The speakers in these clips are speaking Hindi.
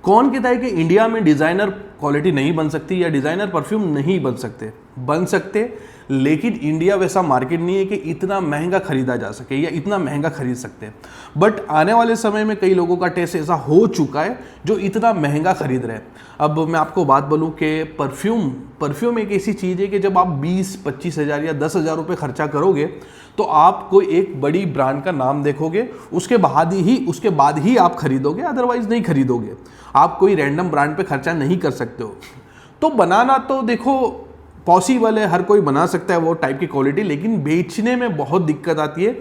कौन कहता है कि इंडिया में डिज़ाइनर क्वालिटी नहीं बन सकती या डिज़ाइनर परफ्यूम नहीं बन सकते, लेकिन इंडिया वैसा मार्केट नहीं है कि इतना महंगा खरीदा जा सके या इतना महंगा खरीद सकते हैं। बट आने वाले समय में कई लोगों का टेस्ट ऐसा हो चुका है जो इतना महंगा खरीद रहे हैं। अब मैं आपको बात बोलूं कि परफ्यूम एक ऐसी चीज़ है कि जब आप 20-25 हज़ार या 10,000 रुपये खर्चा करोगे तो आप कोई एक बड़ी ब्रांड का नाम देखोगे, उसके बाद ही आप खरीदोगे, अदरवाइज नहीं खरीदोगे। आप कोई रैंडम ब्रांड पे खर्चा नहीं कर सकते हो। तो बनाना तो देखो पॉसिबल है, हर कोई बना सकता है वो टाइप की क्वालिटी, लेकिन बेचने में बहुत दिक्कत आती है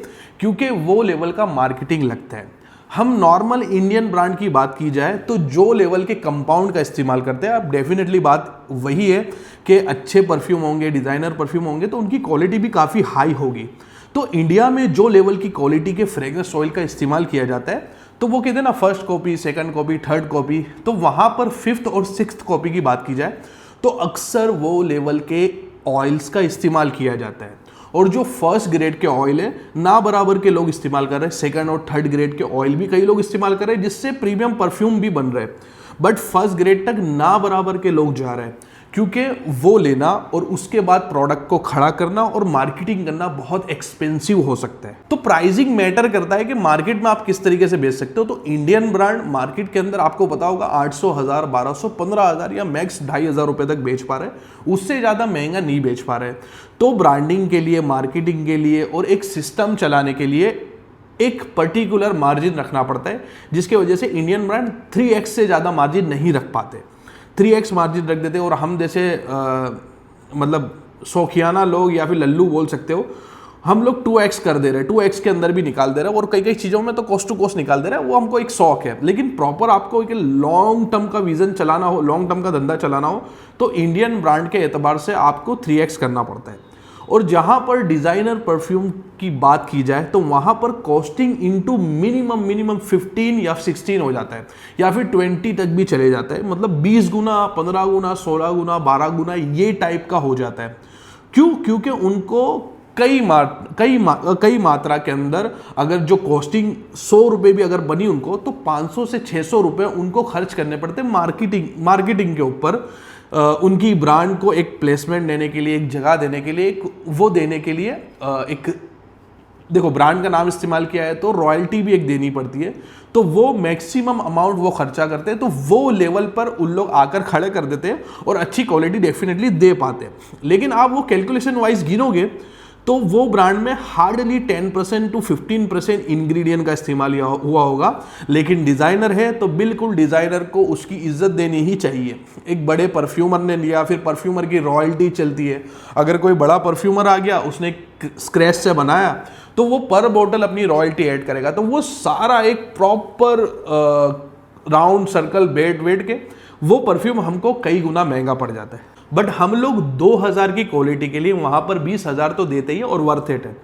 क्योंकि वो लेवल का मार्केटिंग लगता है। हम नॉर्मल इंडियन ब्रांड की बात की जाए तो जो लेवल के कंपाउंड का इस्तेमाल करते हैं, अब डेफिनेटली बात वही है कि अच्छे परफ्यूम होंगे, डिज़ाइनर परफ्यूम होंगे तो उनकी क्वालिटी भी काफ़ी हाई होगी। तो इंडिया में जो लेवल की क्वालिटी के फ्रेग्रेंस ऑयल का इस्तेमाल किया जाता है तो वो कहते हैं ना first copy, second copy, third copy, तो वहाँ पर फिफ्थ और सिक्स्थ कॉपी की बात की जाए तो अक्सर वो लेवल के ऑयल्स का इस्तेमाल किया जाता है। और जो फर्स्ट ग्रेड के ऑयल है ना बराबर के लोग इस्तेमाल कर रहे हैं, सेकंड और थर्ड ग्रेड के ऑयल भी कई लोग इस्तेमाल कर रहे हैं जिससे प्रीमियम परफ्यूम भी बन रहे हैं। बट फर्स्ट ग्रेड तक ना बराबर के लोग जा रहे हैं क्योंकि वो लेना और उसके बाद प्रोडक्ट को खड़ा करना और मार्केटिंग करना बहुत एक्सपेंसिव हो सकता है। तो प्राइसिंग मैटर करता है कि मार्केट में आप किस तरीके से बेच सकते हो। तो इंडियन ब्रांड मार्केट के अंदर आपको पता होगा 800, 1000, 1200, 15,000 या मैक्स 2,500 रुपए तक बेच पा रहे हैं, उससे ज़्यादा महंगा नहीं बेच पा रहे। तो ब्रांडिंग के लिए, मार्केटिंग के लिए और एक सिस्टम चलाने के लिए एक पर्टिकुलर मार्जिन रखना पड़ता है, जिसकी वजह से इंडियन ब्रांड 3x से ज़्यादा मार्जिन नहीं रख पाते। 3x मार्जिन रख देते और हम जैसे मतलब शौकियाना लोग या फिर लल्लू बोल सकते हो, हम लोग 2x कर दे रहे हैं, 2x के अंदर भी निकाल दे रहे हैं और कई चीज़ों में तो कॉस्ट टू कॉस्ट निकाल दे रहे हैं। वो हमको एक शौक है, लेकिन प्रॉपर आपको एक लॉन्ग टर्म का विजन चलाना हो, लॉन्ग टर्म का धंधा चलाना हो तो इंडियन ब्रांड के एतबार से आपको 3x करना पड़ता है। और जहाँ पर डिज़ाइनर परफ्यूम की बात की जाए तो वहाँ पर कॉस्टिंग इनटू मिनिमम 15 या 16 हो जाता है या फिर 20 तक भी चले जाता है। मतलब 20 गुना, 15 गुना, 16 गुना, 12 गुना ये टाइप का हो जाता है। क्यों? क्योंकि उनको कई मात्रा के अंदर अगर जो कॉस्टिंग 100 रुपये भी अगर बनी उनको तो 500 से 600 रुपये उनको खर्च करने पड़ते मार्केटिंग के ऊपर, उनकी ब्रांड को एक प्लेसमेंट देने के लिए, एक जगह देने के लिए, एक देखो ब्रांड का नाम इस्तेमाल किया है तो रॉयल्टी भी एक देनी पड़ती है। तो वो मैक्सिमम अमाउंट वो खर्चा करते हैं, तो वो लेवल पर उन लोग आकर खड़े कर देते हैं और अच्छी क्वालिटी डेफिनेटली दे पाते हैं। लेकिन आप वो कैलकुलेशन वाइज गिनोगे तो वो ब्रांड में हार्डली 10% to 15% इंग्रेडिएंट का इस्तेमाल हुआ होगा। लेकिन डिज़ाइनर है तो बिल्कुल डिज़ाइनर को उसकी इज्जत देनी ही चाहिए। एक बड़े परफ्यूमर ने लिया, फिर परफ्यूमर की रॉयल्टी चलती है। अगर कोई बड़ा परफ्यूमर आ गया, उसने स्क्रैच से बनाया तो वो पर बोतल अपनी रॉयल्टी ऐड करेगा। तो वो सारा एक प्रॉपर राउंड सर्कल वेट के वो परफ्यूम हमको कई गुना महंगा पड़ जाता है। बट हम लोग 2000 की क्वालिटी के लिए वहां पर 20,000 तो देते ही है और वर्थ इट है।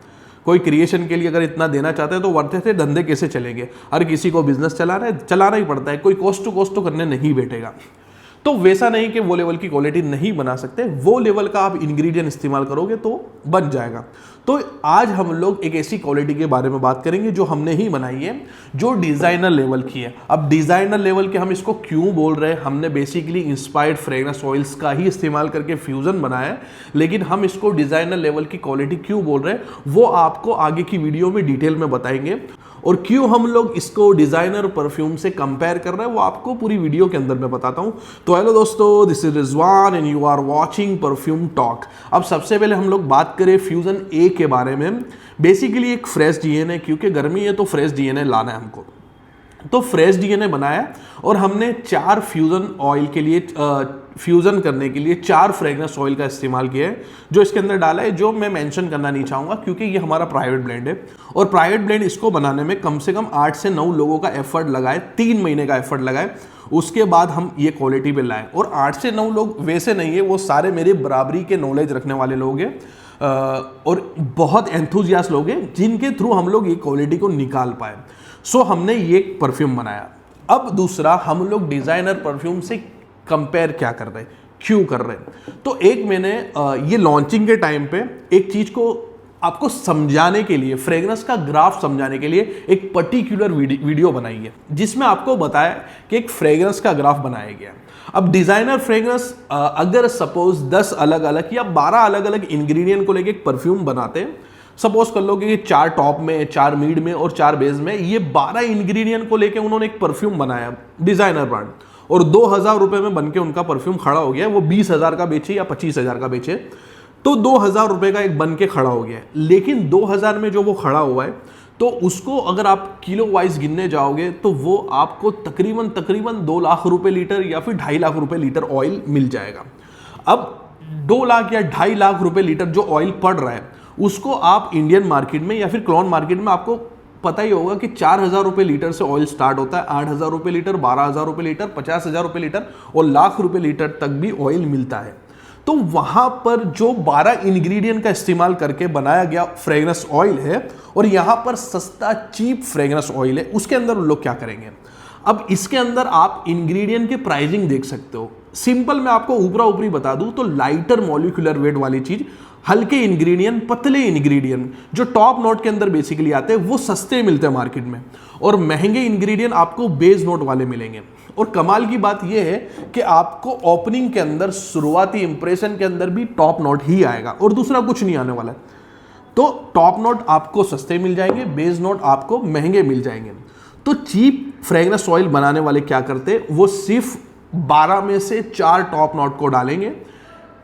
कोई क्रिएशन के लिए अगर इतना देना चाहते हैं तो वर्थ इट है। धंधे कैसे चलेंगे? हर किसी को बिजनेस चलाना ही पड़ता है, कोई कॉस्ट टू कॉस्ट तो करने नहीं बैठेगा। तो वैसा नहीं कि वो लेवल की क्वालिटी नहीं बना सकते, वो लेवल का आप इंग्रेडिएंट इस्तेमाल करोगे तो बन जाएगा। तो आज हम लोग एक ऐसी क्वालिटी के बारे में बात करेंगे जो हमने ही बनाई है, जो डिज़ाइनर लेवल की है। अब डिज़ाइनर लेवल के हम इसको क्यों बोल रहे हैं? हमने बेसिकली इंस्पायर्ड फ्रेग्रेंस ऑयल्स का ही इस्तेमाल करके फ्यूज़न बनाया है, लेकिन हम इसको डिज़ाइनर लेवल की क्वालिटी क्यों बोल रहे हैं वो आपको आगे की वीडियो में डिटेल में बताएंगे। और क्यों हम लोग इसको डिज़ाइनर परफ्यूम से कंपेयर कर रहे हैं वो आपको पूरी वीडियो के अंदर मैं बताता हूं। तो हेलो दोस्तों, this is Rizwan and you are watching perfume talk. अब सबसे पहले हम लोग बात करें फ्यूजन ए के बारे में। बेसिकली एक फ्रेश डीएनए, क्योंकि गर्मी है तो फ्रेश डीएनए लाना है हमको, तो फ्रेश डीएनए बनाया और हमने 4 फ्यूजन ऑयल के लिए फ्यूजन करने के लिए 4 फ्रेग्रेंस ऑयल का इस्तेमाल किया है, जो इसके अंदर डाला है, जो मैं मेंशन करना नहीं चाहूँगा क्योंकि ये हमारा प्राइवेट ब्लेंड है। और प्राइवेट ब्लेंड इसको बनाने में कम से कम 8 से 9 लोगों का एफर्ट लगाए, 3 महीने का एफर्ट लगाए, उसके बाद हम ये क्वालिटी पे लाए। और 8 से 9 लोग वैसे नहीं है, वो सारे मेरे बराबरी के नॉलेज रखने वाले लोग हैं और बहुत एंथुजियास्ट लोग हैं जिनके थ्रू हम लोग ये क्वालिटी को निकाल पाए। सो हमने ये परफ्यूम बनाया। अब दूसरा, हम लोग डिज़ाइनर परफ्यूम से कंपेयर क्या कर रहे हैं, क्यों कर रहे हैं? तो एक मैंने ये लॉन्चिंग के टाइम पे एक चीज़ को आपको समझाने के लिए, फ्रेग्रेंस का ग्राफ समझाने के लिए एक पर्टिकुलर वीडियो बनाई है जिसमें आपको बताया कि एक फ्रेग्रेंस का ग्राफ बनाया गया। अब डिजाइनर फ्रेग्रेंस अगर सपोज 10 अलग अलग या 12 अलग अलग इंग्रेडिएंट को लेके एक परफ्यूम बनाते हैं, सपोज कर लो कि 4 टॉप में, 4 मिड में और 4 बेस में, ये 12 इंग्रेडिएंट को लेके उन्होंने एक परफ्यूम बनाया डिजाइनर ब्रांड, और 2000 रुपए में बनके उनका परफ्यूम खड़ा हो गया। वो 20,000 का बेचे या 25,000 का बेचे, तो 2000 रुपए का एक बन के खड़ा हो गया। लेकिन 2000 में जो वो खड़ा हुआ है, तो उसको अगर आप किलो वाइज गिनने जाओगे तो वो आपको तकरीबन 2 लाख रुपए लीटर या फिर 2.5 लाख रुपए लीटर ऑयल मिल जाएगा। अब 2 लाख या 2.5 लाख रुपए लीटर जो ऑयल पड़ रहा है, उसको आप इंडियन मार्केट में या फिर क्लोन मार्केट में, आपको पता ही होगा कि 4,000 रुपए लीटर से ऑयल स्टार्ट होता है, 8,000 रुपए लीटर, 12,000 रुपए लीटर, 50,000 रुपए लीटर और लाख रुपए लीटर तक भी ऑयल मिलता है। तो वहां पर जो 12 इंग्रेडिएंट का इस्तेमाल करके बनाया गया फ्रेग्रेंस ऑयल है, और यहां पर सस्ता चीप फ्रेग्रेंस ऑयल है, उसके अंदर उन लोग क्या करेंगे। अब इसके अंदर आप इंग्रेडिएंट की प्राइसिंग देख सकते हो। सिंपल मैं आपको ऊपरा ऊपरी बता दूं तो लाइटर मॉलिक्यूलर वेट वाली चीज, हल्के इंग्रेडिएंट, पतले इंग्रेडिएंट जो टॉप नोट के अंदर बेसिकली आते हैं, वो सस्ते मिलते हैं मार्केट में, और महंगे इंग्रेडिएंट आपको बेस नोट वाले मिलेंगे। और कमाल की बात यह है कि आपको ओपनिंग के अंदर, शुरुआती इंप्रेशन के अंदर भी टॉप नोट ही आएगा और दूसरा कुछ नहीं आने वाला है। तो टॉप नोट आपको सस्ते मिल जाएंगे, बेस नोट आपको महंगे मिल जाएंगे। तो चीप फ्रेग्रेंस ऑयल बनाने वाले क्या करते, वो सिर्फ 12 में से 4 टॉप नोट को डालेंगे,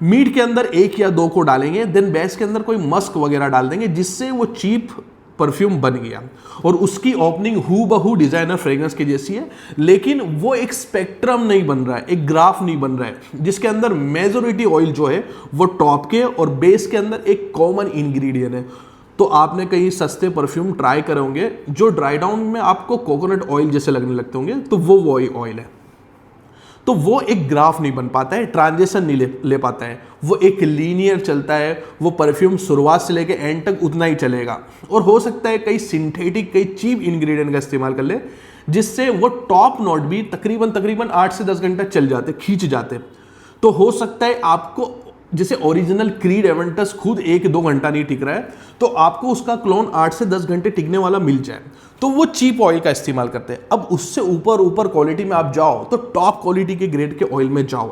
मीट के अंदर 1 या 2 को डालेंगे, देन बेस के अंदर कोई मस्क वगैरह डाल देंगे, जिससे वो चीप परफ्यूम बन गया। और उसकी ओपनिंग हूबहू डिजाइनर फ्रेग्रेंस की जैसी है, लेकिन वो एक स्पेक्ट्रम नहीं बन रहा है, एक ग्राफ नहीं बन रहा है, जिसके अंदर मेजोरिटी ऑयल जो है वो टॉप के और बेस के अंदर एक कॉमन इंग्रेडिएंट है। तो आपने कहीं सस्ते परफ्यूम ट्राई करे होंगे जो ड्राई डाउन में आपको कोकोनट ऑयल जैसे लगने लगते होंगे, तो वो ऑयल है। तो वो एक ग्राफ नहीं बन पाता है, ट्रांजिशन नहीं ले पाता है, वो एक लीनियर चलता है। वो परफ्यूम शुरुआत से लेके एंड तक उतना ही चलेगा, और हो सकता है कई सिंथेटिक, कई चीप इंग्रेडिएंट का इस्तेमाल कर ले, जिससे वो टॉप नोट भी तकरीबन 8 से 10 घंटा चल जाते, खींच जाते। तो हो सकता है आपको, जैसे ओरिजिनल क्रीड एवेंटस खुद 1-2 घंटा नहीं टिक रहा है, तो आपको उसका क्लोन 8 से 10 घंटे टिकने वाला मिल जाए, तो वो चीप ऑयल का इस्तेमाल करते हैं। अब उससे ऊपर क्वालिटी में आप जाओ तो टॉप क्वालिटी के ग्रेड के ऑयल में जाओ,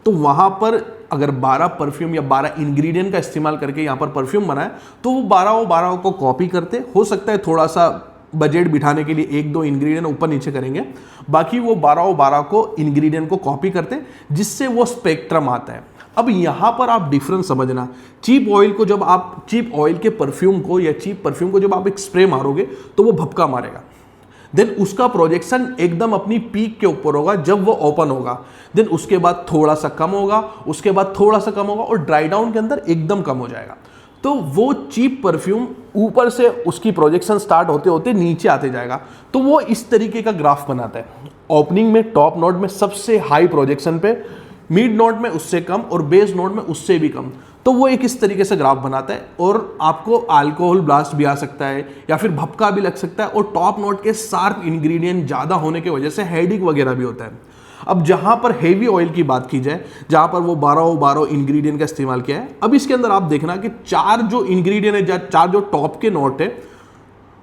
तो वहां पर अगर 12 परफ्यूम या 12 इंग्रेडिएंट का इस्तेमाल करके यहां पर परफ्यूम बनाए, तो वो 12 को कॉपी करते। हो सकता है थोड़ा सा बजट बिठाने के लिए 1-2 इंग्रेडिएंट ऊपर नीचे करेंगे, बाकी वो 12 को इंग्रेडिएंट को कॉपी करते, जिससे वो स्पेक्ट्रम आता है। अब यहां पर आप डिफरेंस समझना, चीप ऑयल को जब आप, चीप ऑयल के परफ्यूम को या चीप परफ्यूम को जब आप एक स्प्रे मारोगे तो वो भपका मारेगा, देन उसका प्रोजेक्शन एकदम अपनी पीक के ऊपर होगा जब वो ओपन होगा, देन उसके बाद थोड़ा सा कम होगा, उसके बाद थोड़ा सा कम होगा, और ड्राई डाउन के अंदर एकदम कम हो जाएगा। तो वो चीप परफ्यूम ऊपर से उसकी प्रोजेक्शन स्टार्ट होते होते नीचे आते जाएगा। तो वो इस तरीके का ग्राफ बनाता है, ओपनिंग में टॉप नोट में सबसे हाई प्रोजेक्शन पे, मिड नोट में उससे कम, और बेस नोट में उससे भी कम। तो वो एक इस तरीके से ग्राफ बनाता है, और आपको अल्कोहल ब्लास्ट भी आ सकता है या फिर भपका भी लग सकता है, और टॉप नोट के शार्प इंग्रेडिएंट ज़्यादा होने की वजह से हेडिक वगैरह भी होता है। अब जहां पर हेवी ऑयल की बात की जाए, जहां पर वो 12 इंग्रेडिएंट का इस्तेमाल किया है, अब इसके अंदर आप देखना कि 4 जो इंग्रेडिएंट है, 4 जो टॉप के नोट है,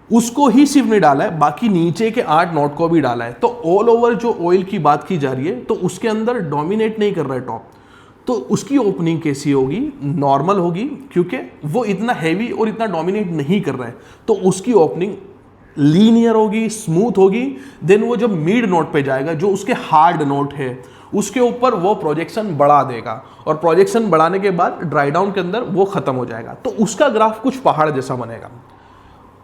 उसको ही सिर्फ नहीं डाला है, बाकी नीचे के 8 नोट को भी डाला है। तो ऑल ओवर जो ऑयल की बात की जा रही है, तो उसके अंदर डोमिनेट नहीं कर रहा है टॉप, तो उसकी ओपनिंग कैसी होगी, नॉर्मल होगी, क्योंकि वो इतना हैवी और इतना डोमिनेट नहीं कर रहा है, तो उसकी ओपनिंग लीनियर होगी, स्मूथ होगी। देन वो जब मिड नोट पे जाएगा, जो उसके हार्ड नोट है, उसके ऊपर वो प्रोजेक्शन बढ़ा देगा, और प्रोजेक्शन बढ़ाने के बाद ड्राई डाउन के अंदर वो खत्म हो जाएगा। तो उसका ग्राफ कुछ पहाड़ जैसा बनेगा।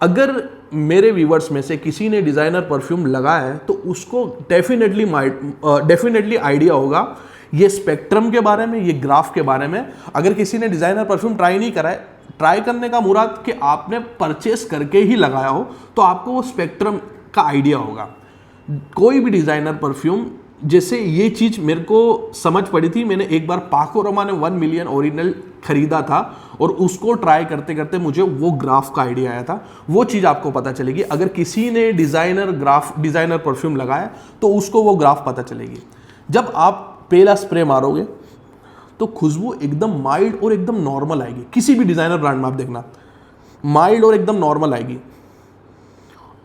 अगर मेरे व्यूवर्स में से किसी ने डिजाइनर परफ्यूम लगाया है, तो उसको डेफिनेटली आइडिया होगा ये स्पेक्ट्रम के बारे में, ये ग्राफ के बारे में। अगर किसी ने डिजाइनर परफ्यूम ट्राई नहीं करा है, ट्राई करने का मुराद कि आपने परचेस करके ही लगाया हो, तो आपको वो स्पेक्ट्रम का आइडिया होगा। कोई भी डिजाइनर परफ्यूम, जैसे ये चीज मेरे को समझ पड़ी थी, मैंने एक बार पाको रोमा ने 1 मिलियन ओरिजिनल खरीदा था, और उसको ट्राई करते करते मुझे वो ग्राफ का आइडिया आया था। वो चीज आपको पता चलेगी अगर किसी ने डिजाइनर परफ्यूम लगाया, तो उसको वो ग्राफ पता चलेगी। जब आप पहला स्प्रे मारोगे तो खुशबू एकदम माइल्ड और एकदम नॉर्मल आएगी, किसी भी डिजाइनर ब्रांड में आप देखना। माइल्ड और एकदम नॉर्मल आएगी।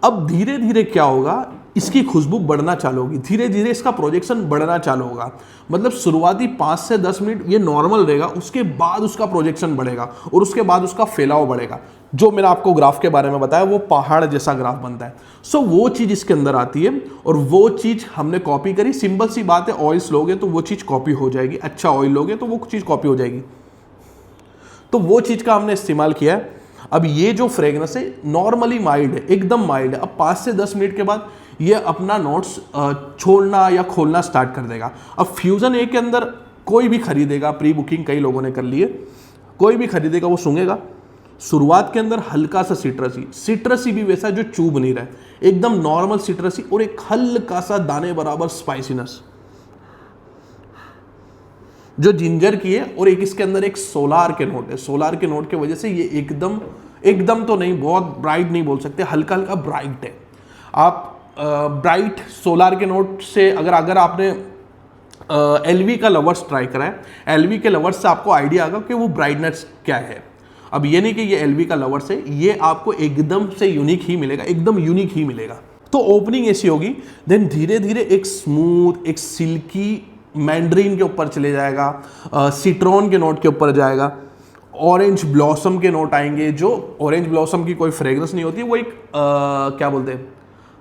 अब धीरे धीरे क्या होगा, इसकी खुशबू बढ़ना चालू होगी, धीरे धीरे इसका प्रोजेक्शन बढ़ना चालू होगा। मतलब शुरुआती 5 से 10 मिनट ये नॉर्मल रहेगा, उसके बाद उसका प्रोजेक्शन बढ़ेगा और उसके बाद उसका फैलाव बढ़ेगा। जो मैंने आपको ग्राफ के बारे में बताया वो पहाड़ जैसा ग्राफ बनता है। सो वो चीज़ इसके अंदर आती है और वो चीज़ हमने कॉपी करी। सिंपल सी बात है, ऑयल्स लोगे तो वो चीज़ कॉपी हो जाएगी, अच्छा ऑयल लोगे तो वो चीज़ कॉपी हो जाएगी। तो वो चीज़ का हमने इस्तेमाल किया है। अब ये जो फ्रेग्रेंस है नॉर्मली माइल्ड है, एकदम माइल्ड है। अब 5 से 10 मिनट के बाद ये अपना नोट्स छोड़ना या खोलना स्टार्ट कर देगा। अब फ्यूजन ए के अंदर कोई भी खरीदेगा, प्री बुकिंग कई लोगों ने कर ली है, कोई भी खरीदेगा वो सूंघेगा। शुरुआत के अंदर हल्का सा सिट्रसी भी वैसा जो चुभ नहीं रहा है, एकदम नॉर्मल सिट्रसी और एक हल्का सा दाने बराबर स्पाइसीनेस जो जिंजर की है, और एक इसके अंदर एक सोलार के नोट है। सोलार के नोट की वजह से ये एकदम तो नहीं, बहुत ब्राइट नहीं बोल सकते, हल्का हल्का ब्राइट है। आप ब्राइट सोलार के नोट से अगर आपने एलवी का लवर्स ट्राई करा है, एलवी के लवर्स से आपको आइडिया आएगा कि वो ब्राइटनेस क्या है। अब ये नहीं कि ये एलवी का लवर्स है, ये आपको एकदम से यूनिक ही मिलेगा, एकदम यूनिक ही मिलेगा। तो ओपनिंग ऐसी होगी, देन धीरे धीरे एक स्मूथ, एक सिल्की मैंड्रीन के ऊपर चले जाएगा, सिट्रॉन के नोट के ऊपर जाएगा, ऑरेंज ब्लॉसम के नोट आएंगे। जो ऑरेंज ब्लॉसम की कोई फ्रेग्रेंस नहीं होती, वो एक क्या बोलते हैं,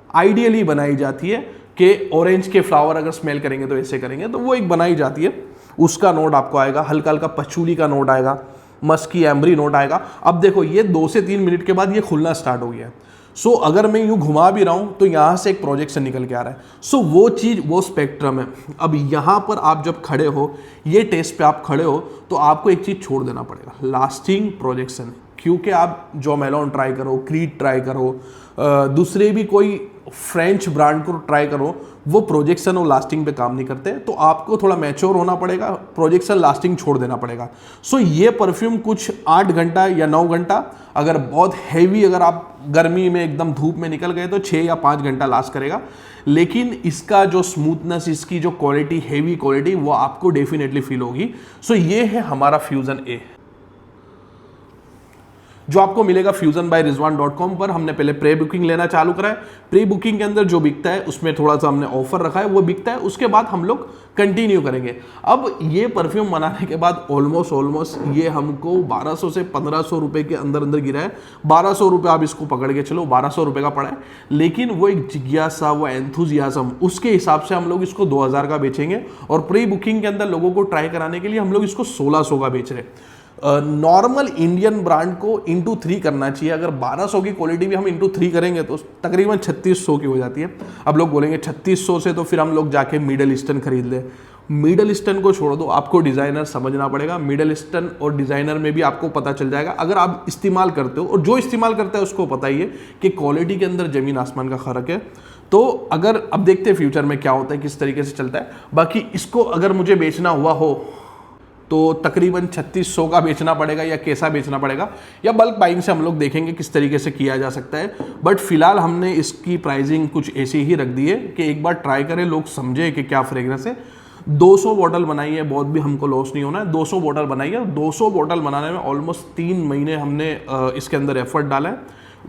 आइडियली बनाई जाती है कि ऑरेंज के फ्लावर अगर स्मेल करेंगे तो ऐसे करेंगे, तो वो एक बनाई जाती है। उसका नोट आपको आएगा, हल्का हल्का पचूली का नोट आएगा, मस्की एम्बरी नोट आएगा। अब देखो ये 2 से 3 मिनट के बाद ये खुलना स्टार्ट हो गया है। सो अगर मैं यूं घुमा भी रहा हूं तो यहां से एक प्रोजेक्शन निकल के आ रहा है। सो वो चीज, वो स्पेक्ट्रम है। अब यहां पर आप जब खड़े हो, ये टेस्ट पे आप खड़े हो, तो आपको एक चीज छोड़ देना पड़ेगा, लास्टिंग प्रोजेक्शन। क्योंकि आप जो मेलॉन ट्राई करो, क्रीड ट्राई करो, दूसरे भी कोई फ्रेंच ब्रांड को ट्राई करो, वो प्रोजेक्शन और लास्टिंग पे काम नहीं करते। तो आपको थोड़ा मैच्योर होना पड़ेगा, प्रोजेक्शन लास्टिंग छोड़ देना पड़ेगा। सो ये परफ्यूम कुछ 8 घंटा या 9 घंटा, अगर बहुत हैवी, अगर आप गर्मी में एकदम धूप में निकल गए तो 6 या 5 घंटा लास्ट करेगा। लेकिन इसका जो स्मूथनेस, इसकी जो क्वालिटी, हैवी क्वालिटी, वो आपको डेफिनेटली फील होगी। सो ये है हमारा फ्यूजन ए, जो आपको मिलेगा fusionbyrizwan.com पर। हमने पहले प्री बुकिंग लेना चालू करा है। प्री बुकिंग के अंदर जो बिकता है उसमें थोड़ा सा हमने ऑफर रखा है, वो बिकता है, उसके बाद हम लोग कंटिन्यू करेंगे। अब ये परफ्यूम बनाने के बाद ऑलमोस्ट ये हमको 1200 से 1500 रुपए के अंदर गिरा है। 1200 रुपये आप इसको पकड़ के चलो, 1200 रुपये का पड़ा है। लेकिन वो एक जिज्ञासा, वो एंथुजियाज्म, उसके हिसाब से हम लोग इसको 2000 का बेचेंगे। और प्री बुकिंग के अंदर लोगों को ट्राई कराने के लिए हम लोग इसको 1600 का बेच रहे हैं। नॉर्मल इंडियन ब्रांड को इंटू 3 करना चाहिए। अगर 1200 की क्वालिटी भी हम इंटू 3 करेंगे तो तकरीबन 3600 की हो जाती है। अब लोग बोलेंगे 3600 से तो फिर हम लोग जाके मिडल ईस्टर्न खरीद ले। मिडल ईस्टर्न को छोड़ दो, आपको डिज़ाइनर समझना पड़ेगा। मिडल ईस्टर्न और डिज़ाइनर में भी आपको पता चल जाएगा अगर आप इस्तेमाल करते हो, और जो इस्तेमाल करता है उसको पता ही है कि क्वालिटी के अंदर ज़मीन आसमान का फ़र्क है। तो अगर अब देखते हैं फ्यूचर में क्या होता है, किस तरीके से चलता है। बाकी इसको अगर मुझे बेचना हुआ हो तो तकरीबन 3600 का बेचना पड़ेगा, या कैसा बेचना पड़ेगा, या बल्क बाइंग से हम लोग देखेंगे किस तरीके से किया जा सकता है। बट फिलहाल हमने इसकी प्राइसिंग कुछ ऐसी ही रख दी है कि एक बार ट्राई करें, लोग समझे कि क्या फ्रेग्रेंस है। 200 बॉटल बनाई है, बहुत भी हमको लॉस नहीं होना है। 200 बॉटल बनाई है, 200 बॉटल बनाने में ऑलमोस्ट 3 महीने हमने इसके अंदर एफर्ट डाला है।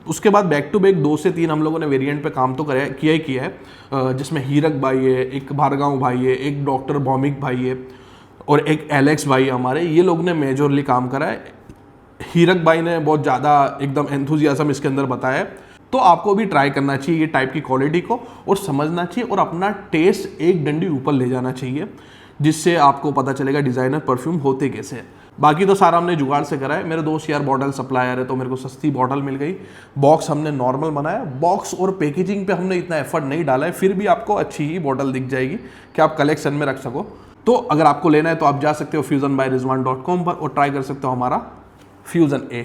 उसके बाद बैक टू बैक 2 से 3 हम लोगों ने वेरिएंट पे काम तो किया है, जिसमें हीरक भाई है, एक भारगांव भाई है, एक डॉक्टर भौमिक भाई है, और एक एलेक्स भाई हमारे। ये लोग ने मेजरली काम करा है। हीरक भाई ने बहुत ज़्यादा एकदम एंथुजियाज्म इसके अंदर बताया है। तो आपको भी ट्राई करना चाहिए ये टाइप की क्वालिटी को, और समझना चाहिए, और अपना टेस्ट एक डंडी ऊपर ले जाना चाहिए, जिससे आपको पता चलेगा डिज़ाइनर परफ्यूम होते कैसे हैं। बाकी तो सारा हमने जुगाड़ से करा है। मेरे दोस्त यार बॉटल सप्लायर है, तो मेरे को सस्ती बॉटल मिल गई। बॉक्स हमने नॉर्मल बनाया, बॉक्स और पैकेजिंग पे हमने इतना एफर्ट नहीं डाला है, फिर भी आपको अच्छी ही बॉटल दिख जाएगी कि आप कलेक्शन में रख सको। तो अगर आपको लेना है तो आप जा सकते हो fusionbyrizwan.com पर और ट्राई कर सकते हो हमारा फ्यूजन ए।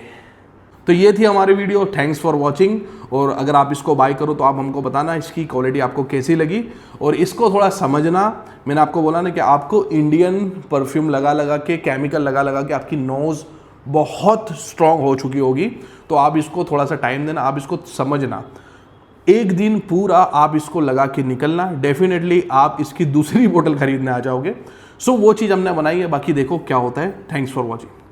तो ये थी हमारी वीडियो, थैंक्स फॉर वॉचिंग। और अगर आप इसको बाय करो तो आप हमको बताना इसकी क्वालिटी आपको कैसी लगी, और इसको थोड़ा समझना। मैंने आपको बोला ना कि आपको इंडियन परफ्यूम लगा के, केमिकल लगा के आपकी नोज़ बहुत स्ट्रॉन्ग हो चुकी होगी, तो आप इसको थोड़ा सा टाइम देना, आप इसको समझना। एक दिन पूरा आप इसको लगा के निकलना, डेफिनेटली आप इसकी दूसरी बोतल खरीदने आ जाओगे। सो वो चीज़ हमने बनाई है, बाकी देखो क्या होता है। Thanks for watching.